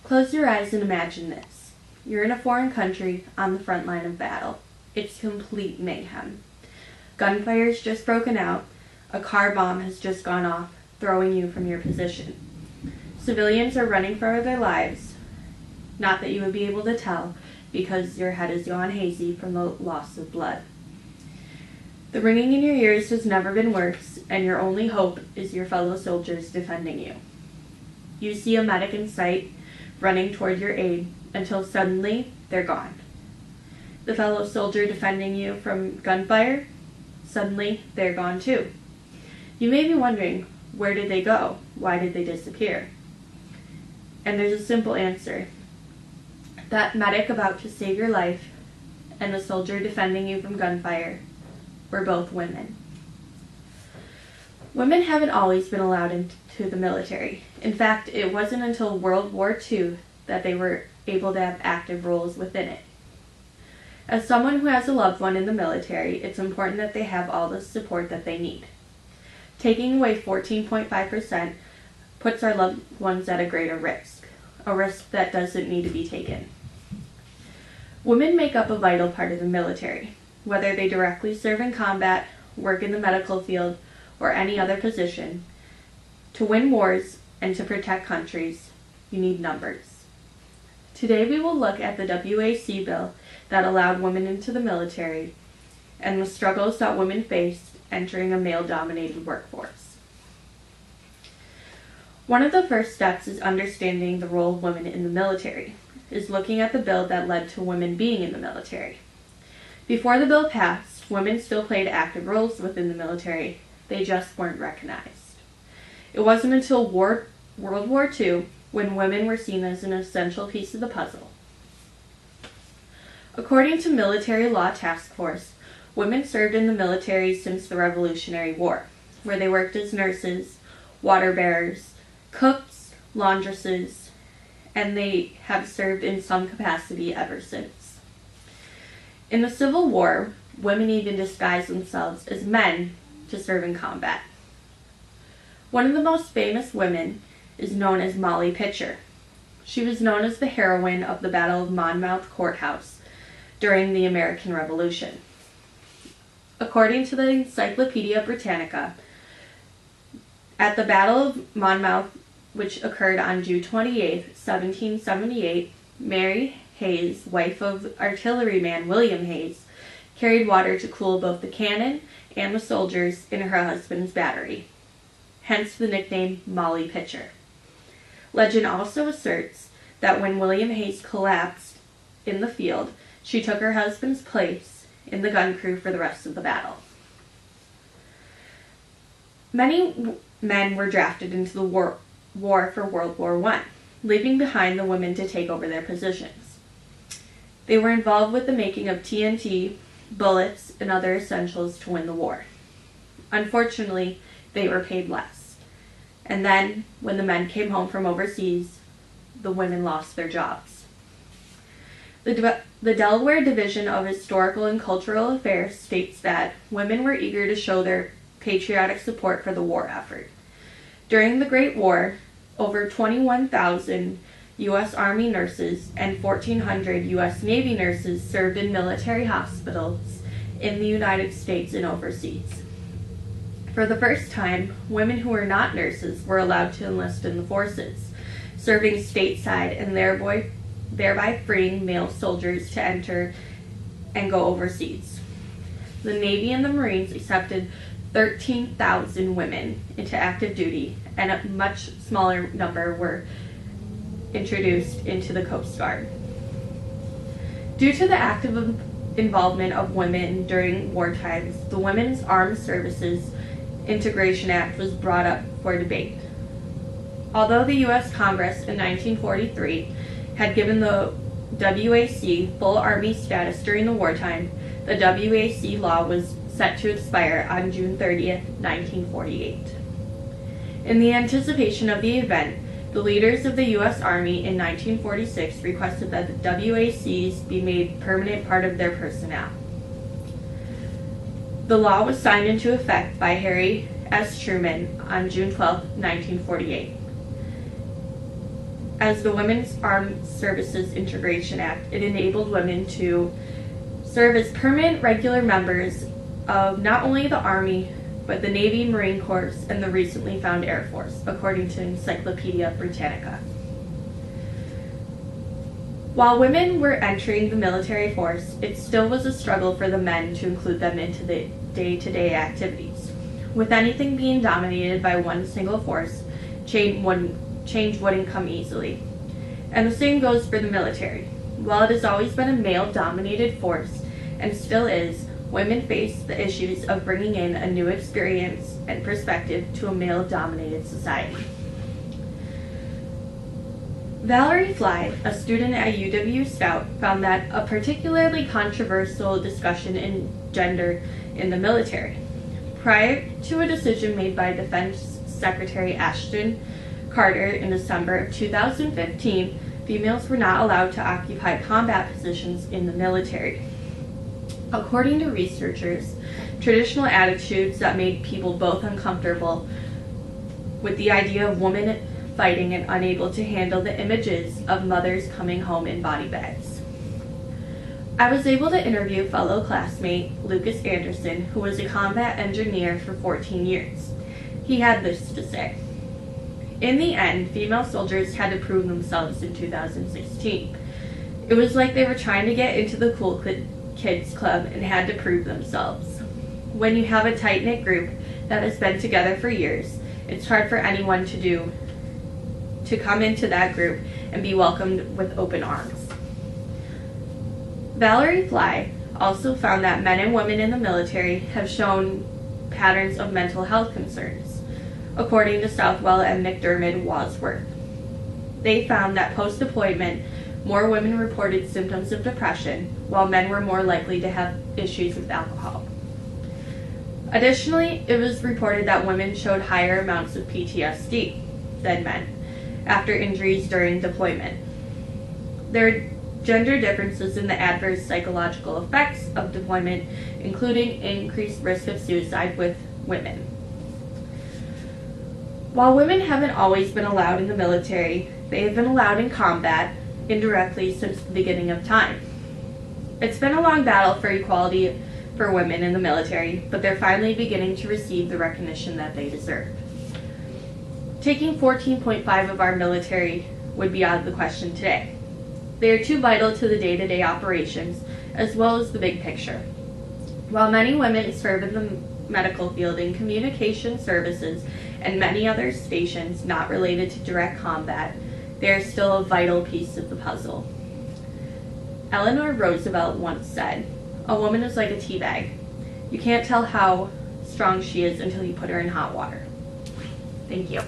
Close your eyes and imagine this. You're in a foreign country on the front line of battle. It's complete mayhem. Gunfire's just broken out. A car bomb has just gone off, throwing you from your position. Civilians are running for their lives. Not that you would be able to tell, because your head is gone hazy from the loss of blood. The ringing in your ears has never been worse, and your only hope is your fellow soldiers defending you. You see a medic in sight, running toward your aid, until suddenly they're gone. The fellow soldier defending you from gunfire, suddenly they're gone too. You may be wondering, where did they go? Why did they disappear? And there's a simple answer. That medic about to save your life and the soldier defending you from gunfire were both women. Women haven't always been allowed into the military. In fact, it wasn't until World War II that they were able to have active roles within it. As someone who has a loved one in the military, it's important that they have all the support that they need. Taking away 14.5% puts our loved ones at a greater risk, a risk that doesn't need to be taken. Women make up a vital part of the military. Whether they directly serve in combat, work in the medical field, or any other position, to win wars and to protect countries, you need numbers. Today we will look at the WAC bill that allowed women into the military and the struggles that women faced entering a male-dominated workforce. One of the first steps is understanding the role of women in the military, is looking at the bill that led to women being in the military. Before the bill passed, women still played active roles within the military, they just weren't recognized. It wasn't until World War II when women were seen as an essential piece of the puzzle. According to Military Law Task Force, women served in the military since the Revolutionary War, where they worked as nurses, water bearers, cooks, laundresses, and they have served in some capacity ever since. In the Civil War, women even disguised themselves as men to serve in combat. One of the most famous women is known as Molly Pitcher. She was known as the heroine of the Battle of Monmouth Courthouse during the American Revolution. According to the Encyclopedia Britannica, at the Battle of Monmouth, which occurred on June 28, 1778, Mary Hayes, wife of artilleryman William Hayes, carried water to cool both the cannon and the soldiers in her husband's battery, hence the nickname Molly Pitcher. Legend also asserts that when William Hayes collapsed in the field, she took her husband's place in the gun crew for the rest of the battle. Many men were drafted into the war for World War I, leaving behind the women to take over their positions. They were involved with the making of TNT, bullets, and other essentials to win the war. Unfortunately, they were paid less. And then, when the men came home from overseas, the women lost their jobs. The Delaware Division of Historical and Cultural Affairs states that women were eager to show their patriotic support for the war effort. During the Great War, over 21,000 U.S. Army nurses and 1,400 U.S. Navy nurses served in military hospitals in the United States and overseas. For the first time, women who were not nurses were allowed to enlist in the forces, serving stateside and thereby freeing male soldiers to enter and go overseas. The Navy and the Marines accepted 13,000 women into active duty, and a much smaller number were introduced into the Coast Guard. Due to the active involvement of women during war times, the Women's Armed Services Integration Act was brought up for debate. Although the U.S. Congress in 1943 had given the WAC full Army status during the wartime, the WAC law was set to expire on June 30th, 1948. In the anticipation of the event, the leaders of the U.S. Army in 1946 requested that the WACs be made permanent part of their personnel. The law was signed into effect by Harry S. Truman on June 12, 1948. As the Women's Armed Services Integration Act, it enabled women to serve as permanent regular members of not only the Army, but the Navy, Marine Corps, and the recently found Air Force, according to Encyclopedia Britannica. While women were entering the military force, it still was a struggle for the men to include them into the day-to-day activities. With anything being dominated by one single force, change wouldn't come easily. And the same goes for the military. While it has always been a male-dominated force, and still is, women face the issues of bringing in a new experience and perspective to a male-dominated society. Valerie Fly, a student at UW Stout, found that a particularly controversial discussion in gender in the military. Prior to a decision made by Defense Secretary Ashton Carter in December of 2015, females were not allowed to occupy combat positions in the military. According to researchers, traditional attitudes that made people both uncomfortable with the idea of women fighting and unable to handle the images of mothers coming home in body bags. I was able to interview fellow classmate Lucas Anderson, who was a combat engineer for 14 years. He had this to say. In the end, female soldiers had to prove themselves in 2016. It was like they were trying to get into the cool kids club and had to prove themselves. When you have a tight-knit group that has been together for years, it's hard for anyone to come into that group and be welcomed with open arms. Valerie Fly also found that men and women in the military have shown patterns of mental health concerns, according to Southwell and McDermott Wadsworth. They found that post-deployment, more women reported symptoms of depression, while men were more likely to have issues with alcohol. Additionally, it was reported that women showed higher amounts of PTSD than men after injuries during deployment. There are gender differences in the adverse psychological effects of deployment, including increased risk of suicide with women. While women haven't always been allowed in the military, they have been allowed in combat indirectly since the beginning of time. It's been a long battle for equality for women in the military, but they're finally beginning to receive the recognition that they deserve. Taking 14.5 of our military would be out of the question today. They are too vital to the day-to-day operations, as well as the big picture. While many women serve in the medical field and communication services and many other stations not related to direct combat, they are still a vital piece of the puzzle. Eleanor Roosevelt once said, "A woman is like a tea bag. You can't tell how strong she is until you put her in hot water." Thank you.